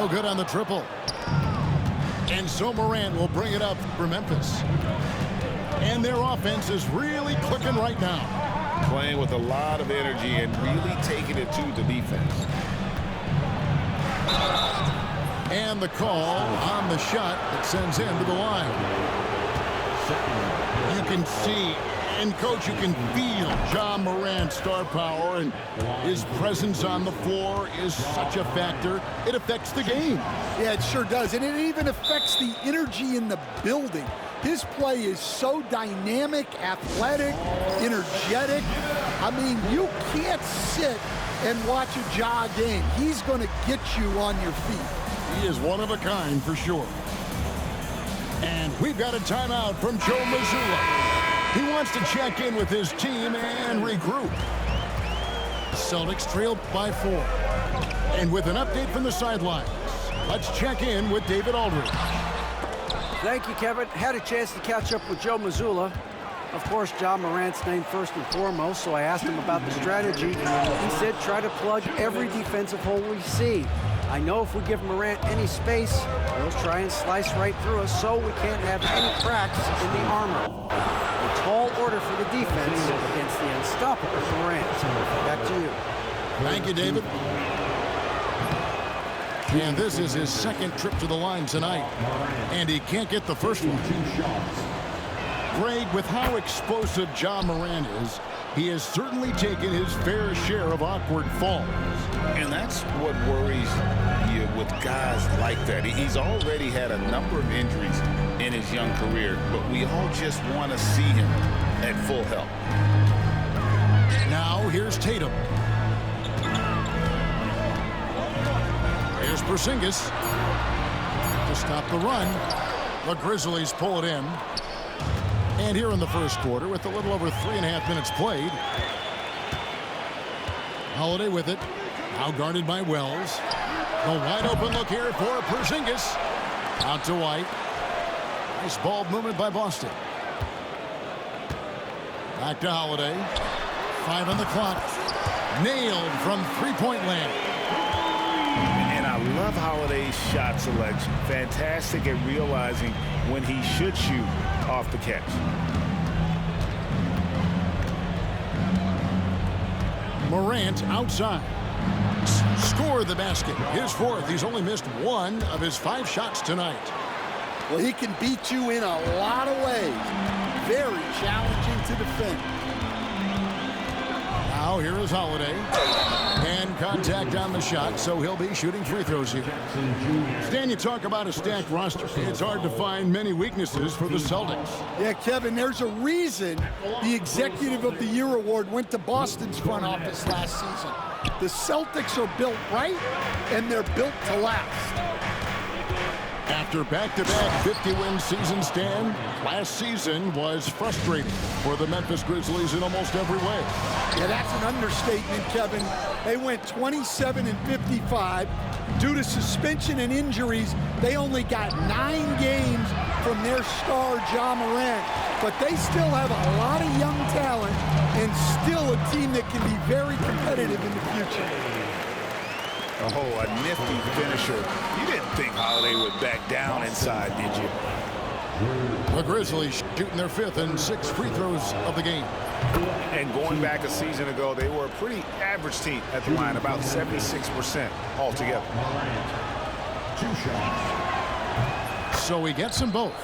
good on the triple. And so Morant will bring it up for Memphis. And their offense is really clicking right now. Playing with a lot of energy and really taking it to the defense. And the call on the shot that sends him to the line. You can see, and coach, you can feel John Morant's star power, and his presence on the floor is such a factor. It affects the game. Yeah, it sure does, and it even affects the energy in the building. His play is so dynamic, athletic, energetic. I mean, you can't sit and watch a Ja game. He's going to get you on your feet. He is one of a kind for sure. And we've got a timeout from Joe Mazzulla. He wants to check in with his team and regroup. Celtics trail by 4. And with an update from the sidelines, let's check in with David Aldridge. Thank you, Kevin. Had a chance to catch up with Joe Mazzulla. Of course, John Morant's named first and foremost, so I asked him about the strategy. He said try to plug every defensive hole we see. I know if we give Morant any space, he'll try and slice right through us, so we can't have any cracks in the armor. A tall order for the defense against the unstoppable Morant. Back to you. Thank you, David. And this is his second trip to the line tonight. And he can't get the first one. Greg, with how explosive John Morant is, he has certainly taken his fair share of awkward falls. And that's what worries you with guys like that. He's already had a number of injuries in his young career, but we all just want to see him at full health. Now here's Tatum. Here's Porzingis to stop the run. The Grizzlies pull it in. And here in the first quarter, with a little over 3.5 minutes played, Holiday with it. Now guarded by Wells. The wide open look here for Porzingis. Out to White. Nice ball movement by Boston. Back to Holiday. 5 on the clock. Nailed from three-point land. And I love Holiday's shot selection. Fantastic at realizing when he should shoot off the catch. Morant outside. Score the basket. His fourth. He's only missed 1 of his 5 shots tonight. Well, he can beat you in a lot of ways. Very challenging to defend. Now here is Holiday. And contact on the shot, so he'll be shooting free throws here. Stan, you talk about a stacked roster. It's hard to find many weaknesses for the Celtics. Yeah, Kevin, there's a reason the Executive of the Year award went to Boston's front office last season. The Celtics are built right, and they're built to last. After back-to-back 50-win seasons, Stan, last season was frustrating for the Memphis Grizzlies in almost every way. Yeah, that's an understatement, Kevin. They went 27-55. Due to suspension and injuries, they only got 9 games from their star, John Morant. But they still have a lot of young talent and still a team that can be very competitive in the future. Oh, a nifty finisher. You didn't think Holiday would back down inside, did you? The Grizzlies shooting their 5th and 6th free throws of the game. And going back a season ago, they were a pretty average team at the line, about 76% altogether. 2 shots. So he gets them both.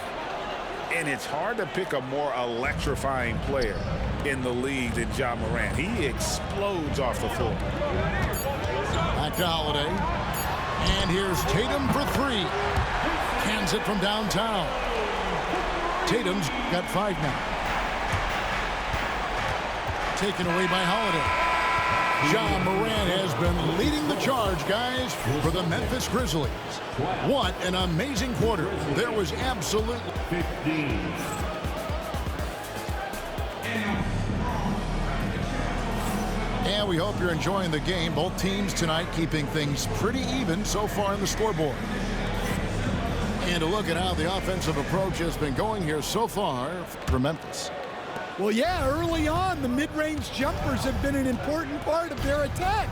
And it's hard to pick a more electrifying player in the league than John Morant. He explodes off the floor. Back to Holiday. And here's Tatum for 3. Cans it from downtown. Tatum's got 5 now. Taken away by Holiday. John Morant has been leading the charge, guys, for the Memphis Grizzlies. What an amazing quarter. There was absolutely 15. And we hope you're enjoying the game. Both teams tonight keeping things pretty even so far in the scoreboard. And to look at how the offensive approach has been going here so far for Memphis. Well, yeah, early on, the mid-range jumpers have been an important part of their attack.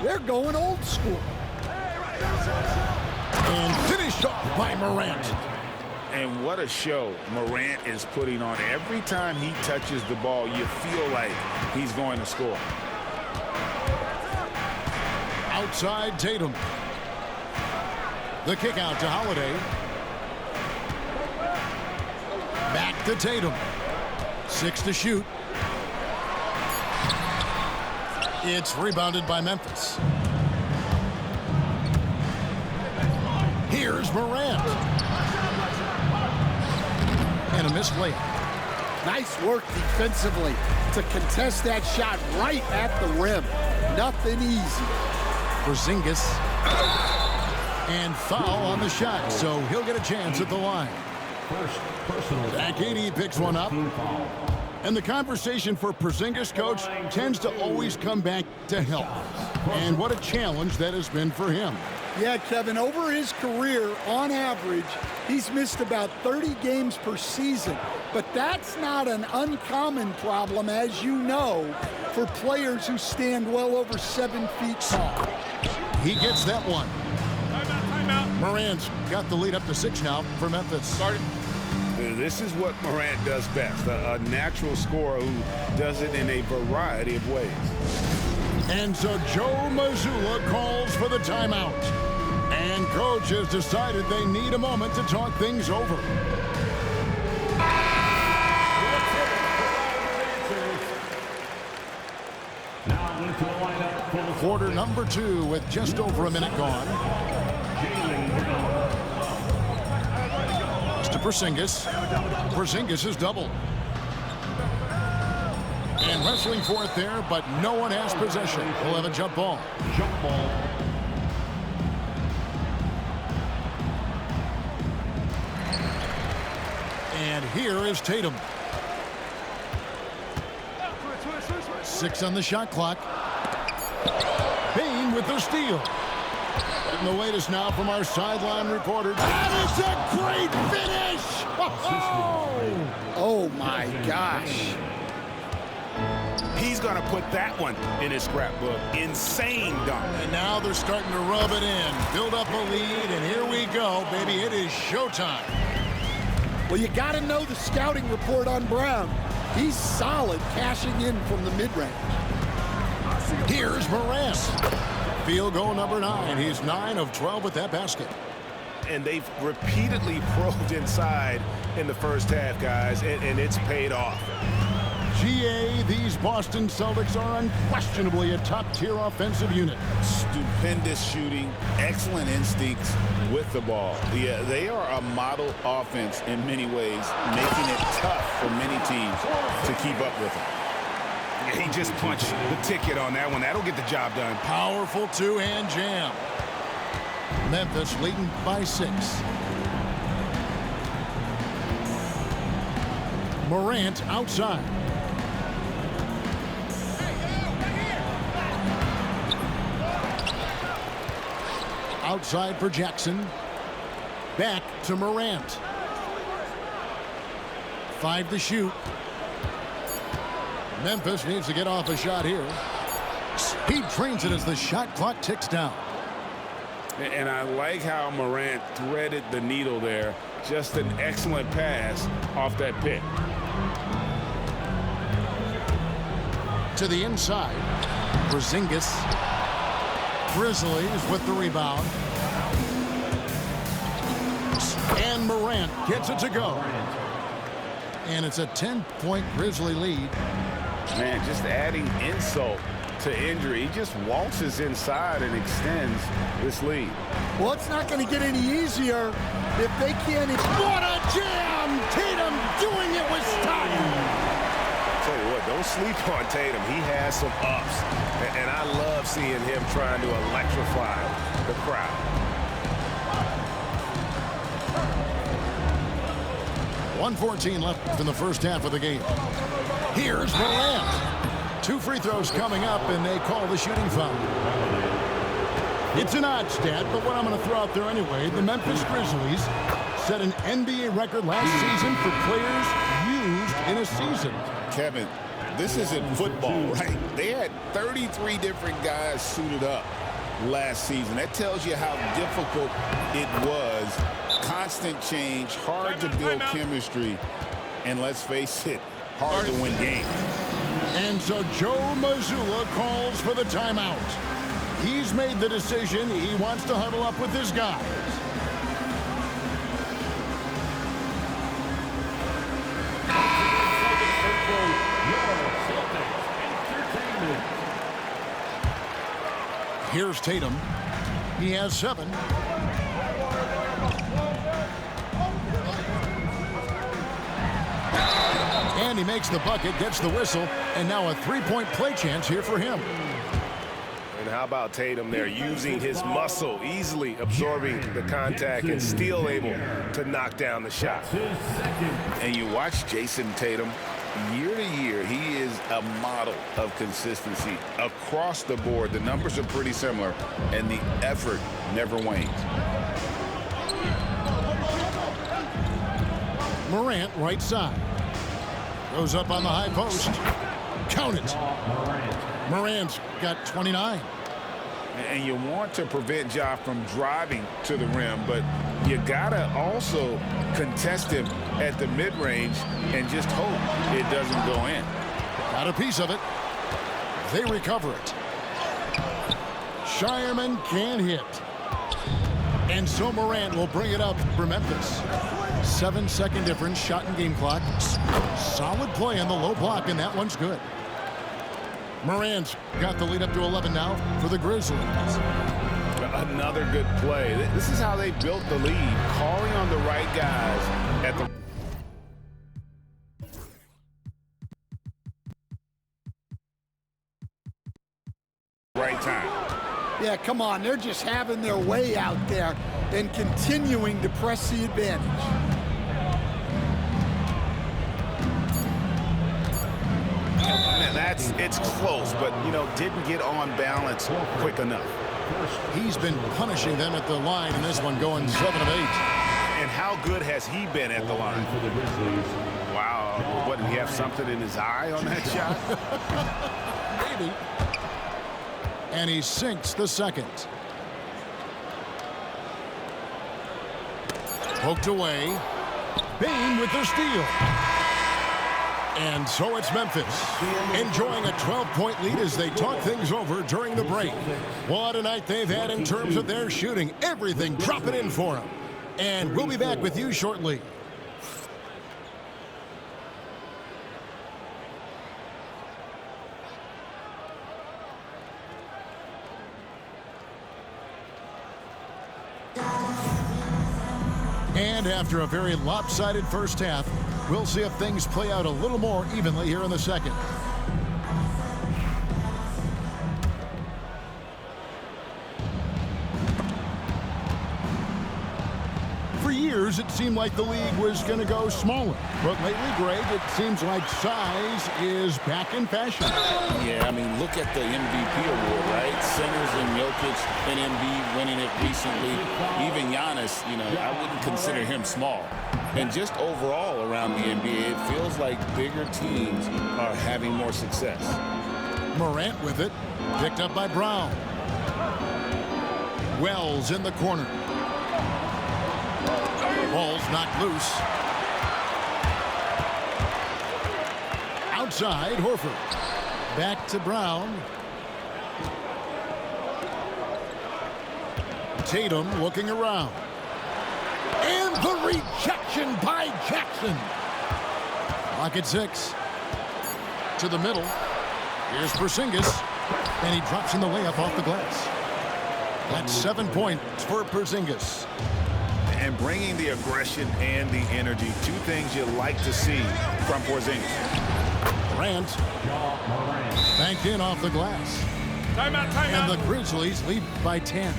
They're going old school. And finished off by Morant. And what a show Morant is putting on. Every time he touches the ball, you feel like he's going to score. Outside Tatum. The kick out to Holiday. Back to Tatum. 6 to shoot. It's rebounded by Memphis. Here's Morant. And a missed layup. Nice work defensively to contest that shot right at the rim. Nothing easy. Porzingis. And foul on the shot, so he'll get a chance at the line. Zach Edey picks one up. And the conversation for Porzingis, coach, tends to always come back to health. And what a challenge that has been for him. Yeah, Kevin, over his career, on average, he's missed about 30 games per season. But that's not an uncommon problem, as you know, for players who stand well over 7 feet tall. He gets that one. Timeout. Morant's got the lead up to 6 now for Memphis. Started. This is what Morant does best, a natural scorer who does it in a variety of ways. And so Joe Mazzulla calls for the timeout. And coach has decided they need a moment to talk things over. Quarter number 2 with just over a minute gone. To Porzingis. Porzingis is doubled. And wrestling for it there, but no one has possession. We'll have a jump ball. And here is Tatum. 6 on the shot clock. Payne with the steal. And the latest now from our sideline reporter. That is a great finish! Oh my gosh. He's going to put that one in his scrapbook. Insane dunk. And now they're starting to rub it in. Build up a lead, and here we go, baby. It is showtime. Well, you got to know the scouting report on Brown. He's solid cashing in from the mid-range. Here's Morant. Field goal number 9. He's 9 of 12 with that basket. And they've repeatedly probed inside in the first half, guys, and it's paid off. GA, these Boston Celtics are unquestionably a top-tier offensive unit. Stupendous shooting, excellent instincts with the ball. Yeah, they are a model offense in many ways, making it tough for many teams to keep up with them. He just punched the ticket on that one. That'll get the job done. Powerful two-hand jam. Memphis leading by 6. Morant outside. Outside for Jackson. Back to Morant. 5 to shoot. Memphis needs to get off a shot here. He drains it as the shot clock ticks down. And I like how Morant threaded the needle there. Just an excellent pass off that pick. To the inside. Porzingis. Grizzlies with the rebound. And Morant gets it to go. And it's a 10-point Grizzly lead. Man, just adding insult to injury. He just waltzes inside and extends this lead. Well, it's not going to get any easier if they can't. What a jam! Tatum doing it with style. Tell you what, don't sleep on Tatum. He has some ups, and I love seeing him trying to electrify the crowd. 1:14 left in the first half of the game. Here's Morant. 2 free throws coming up, and they call the shooting foul. It's an odd stat, but what I'm going to throw out there anyway, the Memphis Grizzlies set an NBA record last season for players used in a season. Kevin, this isn't football, right? They had 33 different guys suited up last season. That tells you how difficult it was. Constant change, hard to build chemistry, and let's face it, hard to win games. And so Joe Mazzulla calls for the timeout. He's made the decision. He wants to huddle up with his guys. Here's Tatum. He has 7. And he makes the bucket, gets the whistle, and now a three-point play chance here for him. And how about Tatum there, using his muscle, easily absorbing the contact and still able to knock down the shot. And you watch Jason Tatum, year to year, he is a model of consistency across the board. The numbers are pretty similar, and the effort never wanes. Morant, right side. Goes up on the high post. Count it. Morant's got 29. And you want to prevent Ja from driving to the rim, but you gotta also contest him at the mid-range and just hope it doesn't go in. Got a piece of it. They recover it. Shireman can't hit. And so Morant will bring it up for Memphis. 7-second difference, shot and game clock. Solid play on the low block, and that one's good. Morant's got the lead up to 11 now for the Grizzlies. Another good play. This is how they built the lead, calling on the right guys at the right time. Yeah, come on. They're just having their way out there and continuing to press the advantage. It's close, but, didn't get on balance quick enough. He's been punishing them at the line in this one, going 7 of 8. And how good has he been at the line? Wow. What, did he have something in his eye on that shot? Maybe. And he sinks the second. Poked away. Bain with the steal. And so it's Memphis, enjoying a 12-point lead as they talk things over during the break. What a night they've had in terms of their shooting. Everything dropping in for them. And we'll be back with you shortly. And after a very lopsided first half, we'll see if things play out a little more evenly here in the second. For years, it seemed like the league was going to go smaller. But lately, Greg, it seems like size is back in fashion. Yeah, I mean, look at the MVP award, right? Centers and Jokic and Embiid winning it recently. Even Giannis, I wouldn't consider him small. And just overall around the NBA, it feels like bigger teams are having more success. Morant with it, picked up by Brown. Wells in the corner. Ball's knocked loose. Outside, Horford. Back to Brown. Tatum looking around. And the rejection by Jackson. Clock at 6. To the middle. Here's Porzingis. And he drops in the layup off the glass. That's 7 points for Porzingis. And bringing the aggression and the energy, two things you like to see from Porzingis. Morant banked in off the glass. Timeout. And the Grizzlies lead by 10.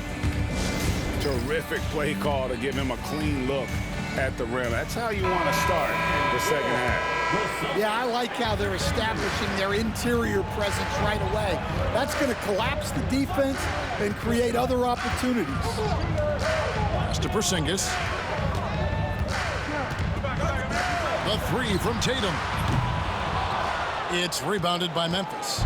Terrific play call to give him a clean look at the rim. That's how you want to start the second half. Yeah, I like how they're establishing their interior presence right away. That's going to collapse the defense and create other opportunities. Pass to Porzingis. The three from Tatum. It's rebounded by Memphis.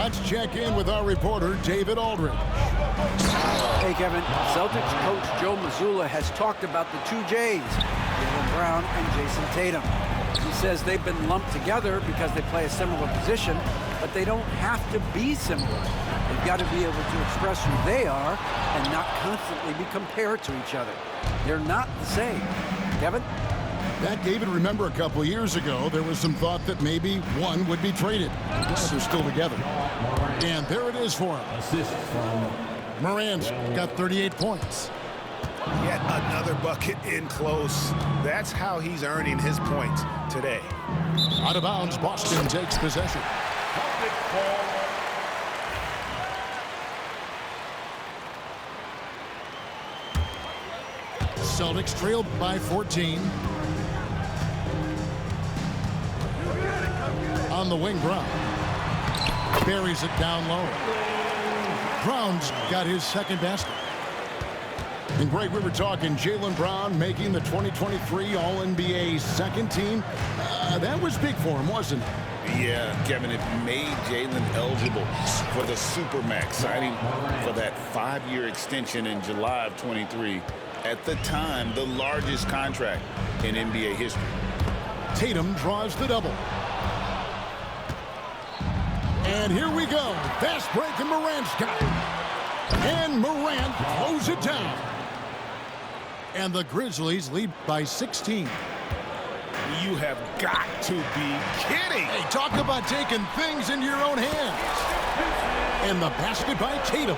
Let's check in with our reporter, David Aldridge. Hey, Kevin. Celtics coach Joe Mazzulla has talked about the two J's, Jaylen Brown and Jason Tatum. He says they've been lumped together because they play a similar position, but they don't have to be similar. They've got to be able to express who they are and not constantly be compared to each other. They're not the same. Kevin? That, David, remember a couple of years ago, there was some thought that maybe one would be traded. They're still together. And there it is for him. Morant got 38 points. Yet another bucket in close. That's how he's earning his points today. Out of bounds, Boston takes possession. Celtics trailed by 14. On the wing, Brown buries it down low. Brown's got his second basket. And Greg, we were talking Jaylen Brown making the 2023 All-NBA second team. That was big for him, wasn't it? Yeah, Kevin, it made Jaylen eligible for the Supermax, signing for that 5-year extension in July of 23. At the time, the largest contract in NBA history. Tatum draws the double. And here we go. Fast break, and Morant's got it. And Morant throws it down. And the Grizzlies lead by 16. You have got to be kidding. Hey, talk about taking things into your own hands. And the basket by Tatum.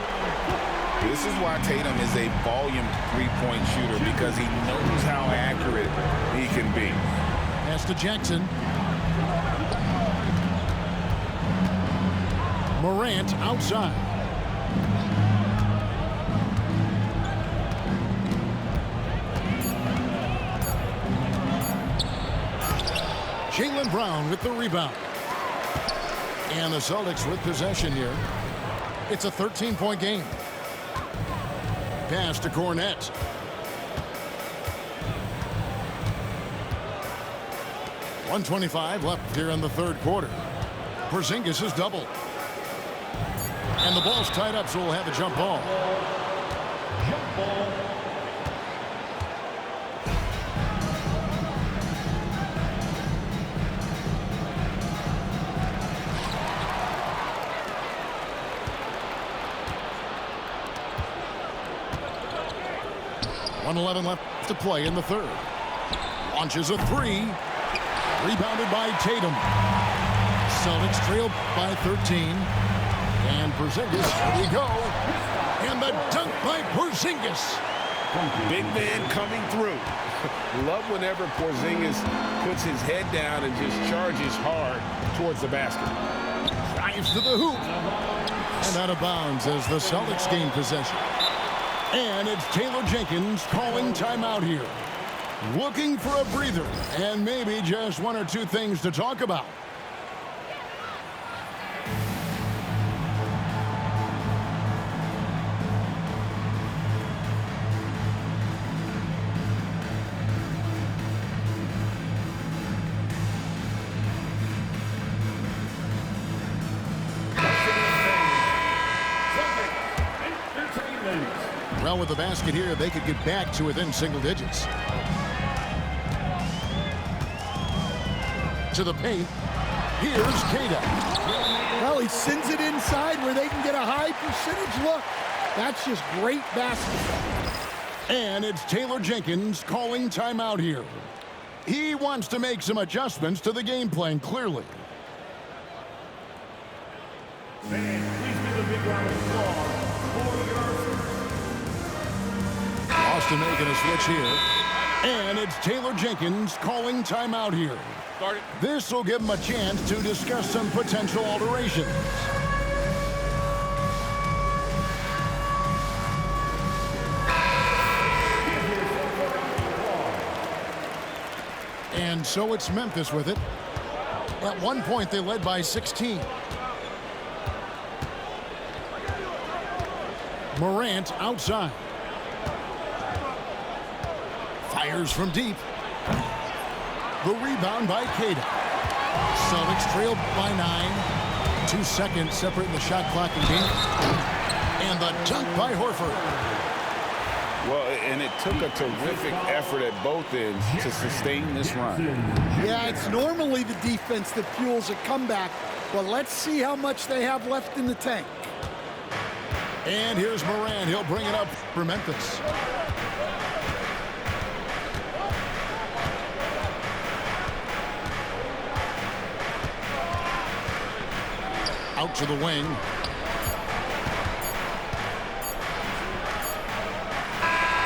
This is why Tatum is a volume three-point shooter, because he knows how accurate he can be. Pass to Jackson. Morant outside. Jaylen Brown with the rebound. And the Celtics with possession here. It's a 13-point game. Pass to Cornette. .125 left here in the third quarter. Porzingis is doubled. And the ball's tied up, so we'll have a jump ball. Jump ball. .111 left to play in the third. Launches a three. Rebounded by Tatum. Celtics trail by 13. And Porzingis, here we go. And the dunk by Porzingis. Big man coming through. Love whenever Porzingis puts his head down and just charges hard towards the basket. Drives to the hoop. And out of bounds as the Celtics gain possession. And it's Taylor Jenkins calling timeout here. Looking for a breather and maybe just one or two things to talk about. Well, with the basket here, they could get back to within single digits. To the paint. Here's Kada. Well, he sends it inside where they can get a high percentage look. That's just great basketball. And it's Taylor Jenkins calling timeout here. He wants to make some adjustments to the game plan, clearly. Man, please give a big round of applause for your... Austin making a switch here. And it's Taylor Jenkins calling timeout here. This will give him a chance to discuss some potential alterations. And so it's Memphis with it. At one point, they led by 16. Morant outside. Fires from deep. The rebound by Kada. Celtics trailed by 9. 2 seconds separating the shot clock and game. And the dunk by Horford. Well, and it took a terrific effort at both ends to sustain this run. Yeah, it's normally the defense that fuels a comeback, but let's see how much they have left in the tank. And here's Morant. He'll bring it up for Memphis. Out to the wing.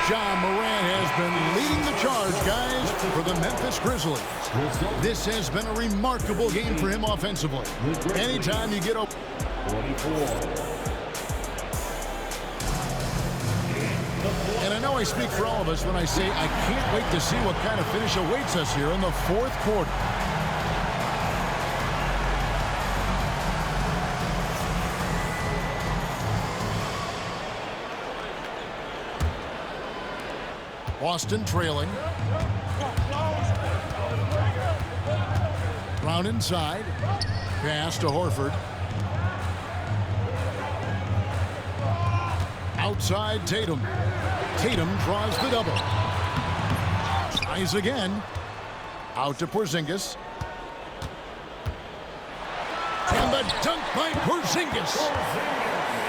Ja Morant has been leading the charge, guys, for the Memphis Grizzlies. This has been a remarkable game for him offensively. Anytime you get a 24. And I know I speak for all of us when I say I can't wait to see what kind of finish awaits us here in the fourth quarter. Boston trailing. Brown inside. Pass to Horford. Outside Tatum. Tatum draws the double. Tries again. Out to Porzingis. And the dunk by Porzingis.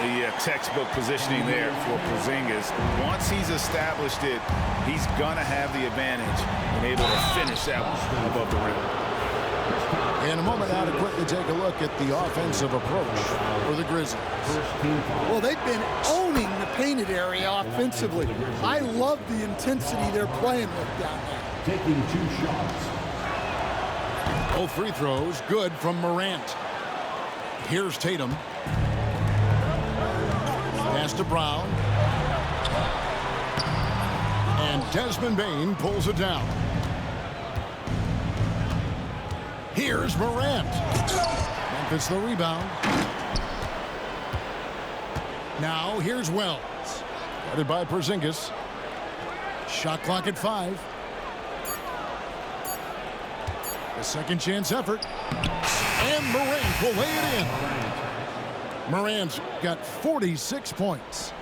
Yeah, textbook positioning there for Porzingis. Once he's established it, he's going to have the advantage and able to finish that one above the rim. In a moment now to quickly take a look at the offensive approach for the Grizzlies. Well, they've been owning the painted area offensively. I love the intensity they're playing with down there. Taking 2 shots. Both free throws good from Morant. Here's Tatum. Pass to Brown. And Desmond Bane pulls it down. Here's Morant. Memphis the rebound. Now here's Wells. Guarded by Porzingis. Shot clock at 5. A second chance effort. And Morant will lay it in. Morant's got 46 points.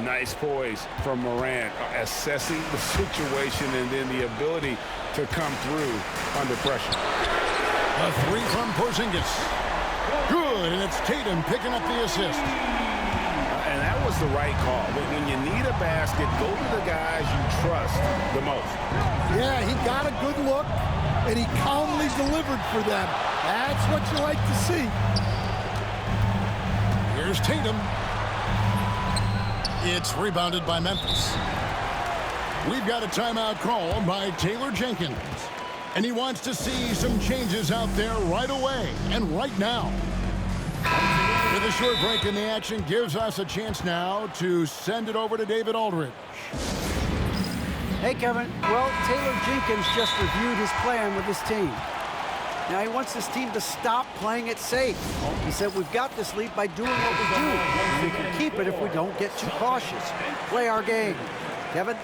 Nice poise from Morant, assessing the situation and then the ability to come through under pressure. A 3 from Porzingis. Good, and it's Tatum picking up the assist. And that was the right call. When you need a basket, go to the guys you trust the most. Yeah, he got a good look, and he calmly delivered for them. That's what you like to see. Here's Tatum. It's rebounded by Memphis. We've got a timeout call by Taylor Jenkins. And he wants to see some changes out there right away and right now. With a short break in the action gives us a chance now to send it over to David Aldridge. Hey, Kevin. Well, Taylor Jenkins just reviewed his plan with his team. Now he wants his team to stop playing it safe. He said, we've got this lead by doing what we do. We can keep it if we don't get too cautious. Play our game. Kevin?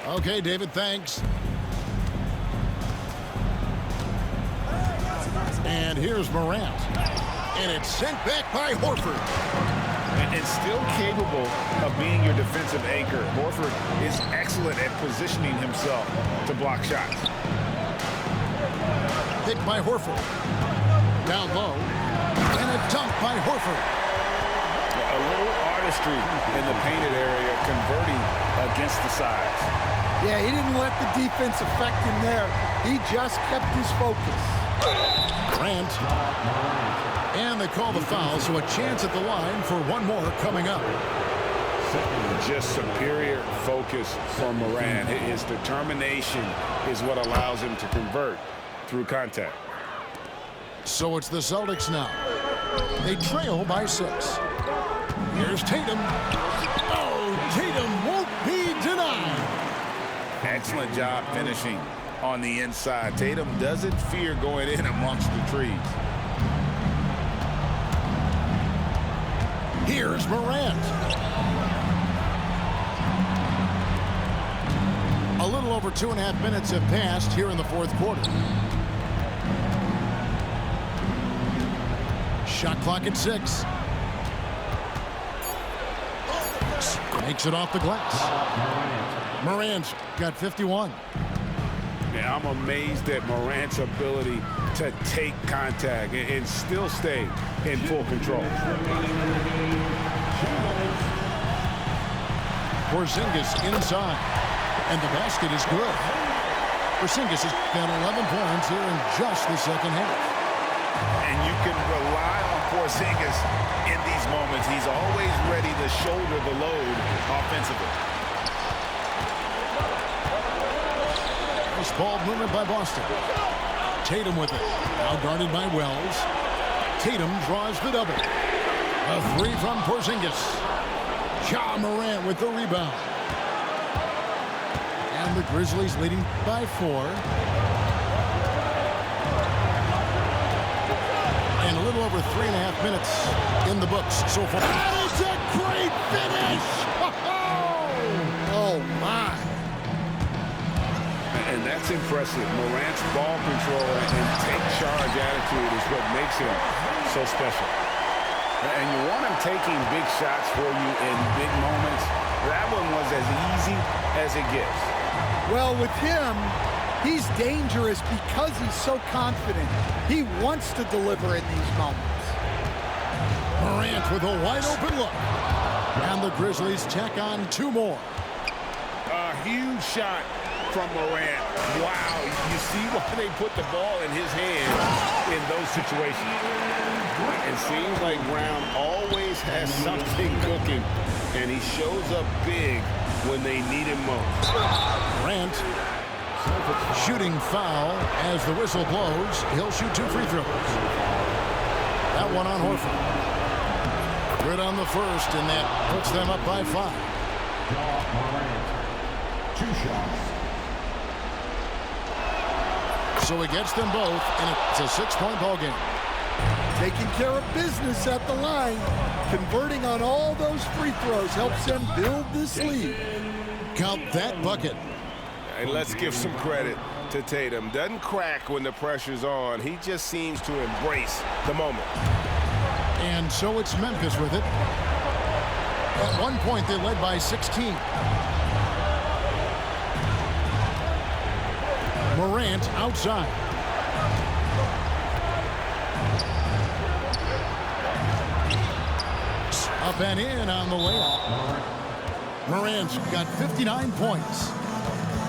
Okay, David, thanks. And here's Morant. And it's sent back by Horford. And still capable of being your defensive anchor. Horford is excellent at positioning himself to block shots. Picked by Horford. Down low. And a dunk by Horford. A little artistry in the painted area, converting against the sides. Yeah, he didn't let the defense affect him there. He just kept his focus. Morant. And they call the foul, so a chance at the line for one more coming up. Just superior focus from Morant. His determination is what allows him to convert through contact. So it's the Celtics now. They trail by 6. Here's Tatum. Oh, Tatum won't be denied. Excellent job finishing on the inside. Tatum doesn't fear going in amongst the trees. Here's Morant. A little over 2.5 minutes have passed here in the fourth quarter. Shot clock at 6. Makes it off the glass. Morant's got 51. Yeah, I'm amazed at Morant's ability to take contact and still stay in full control. Porzingis inside, and the basket is good. Porzingis has got 11 points here in just the second half. And you can rely on Porzingis in these moments. He's always ready to shoulder the load offensively. Nice ball movement by Boston. Tatum with it. Now guarded by Wells. Tatum draws the double. A 3 from Porzingis. Morant with the rebound. And the Grizzlies leading by 4. And a little over 3.5 minutes in the books so far. That is a great finish! Oh, my. And that's impressive. Morant's ball control and take charge attitude is what makes him so special. And you want him taking big shots for you in big moments. That one was as easy as it gets. Well, with him, he's dangerous because he's so confident. He wants to deliver in these moments. Morant with a wide open look. And the Grizzlies tack on 2 more. A huge shot from Morant. Wow, you see why they put the ball in his hand in those situations. It seems like Brown always has something cooking, and he shows up big when they need him most. Morant, shooting foul as the whistle blows. He'll shoot 2 free throws. That one on Horford. Good on the first, and that puts them up by 5. Morant, 2 shots. So he gets them both, and it's a 6-point ball game. Taking care of business at the line. Converting on all those free throws helps them build this lead. Count that bucket. And let's give some credit to Tatum. Doesn't crack when the pressure's on. He just seems to embrace the moment. And so it's Memphis with it. At one point, they led by 16. Morant outside. Up and in on the layup. Morant's got 59 points.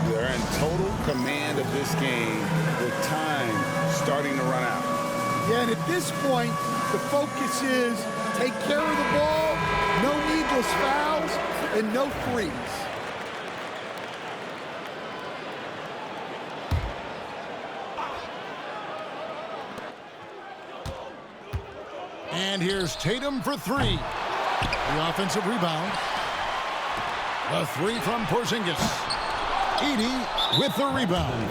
They're in total command of this game with time starting to run out. Yeah, and at this point, the focus is take care of the ball, no needless fouls, and no threes. And here's Tatum for 3. The offensive rebound. A 3 from Porzingis. Edey with the rebound.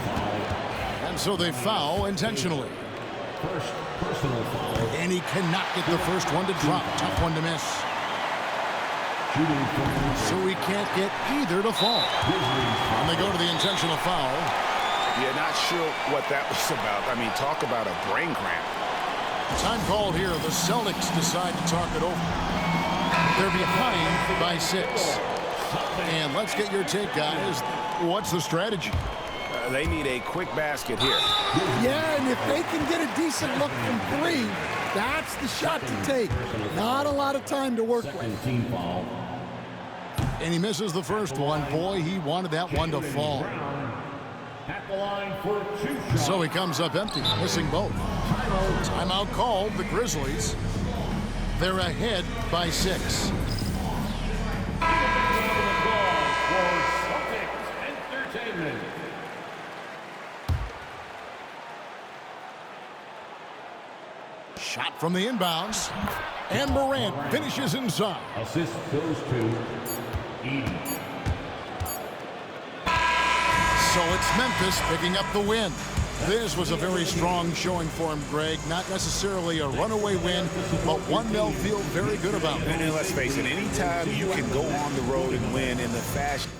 And so they foul intentionally. First personal foul. And he cannot get the first one to drop. Tough one to miss. Shooting from So he can't get either to fall. And they go to the intentional foul. Yeah, not sure what that was about. I mean, talk about a brain cramp. Time called here. The Celtics decide to talk it over. They're behind by 6. And let's get your take, guys. What's the strategy? They need a quick basket here. Yeah, and if they can get a decent look from 3, that's the shot to take. Not a lot of time to work with. team foul. And he misses the first one. Boy, he wanted that one to fall. At the line for 2 shots. So he comes up empty, missing both. Timeout called. The Grizzlies. They're ahead by 6. Shot from the inbounds. And Morant finishes inside. Assist goes to Edey. So it's Memphis picking up the win. This was a very strong showing for him, Greg. Not necessarily a runaway win, but one they'll feel very good about. And let's face it, anytime you can go on the road and win in the fashion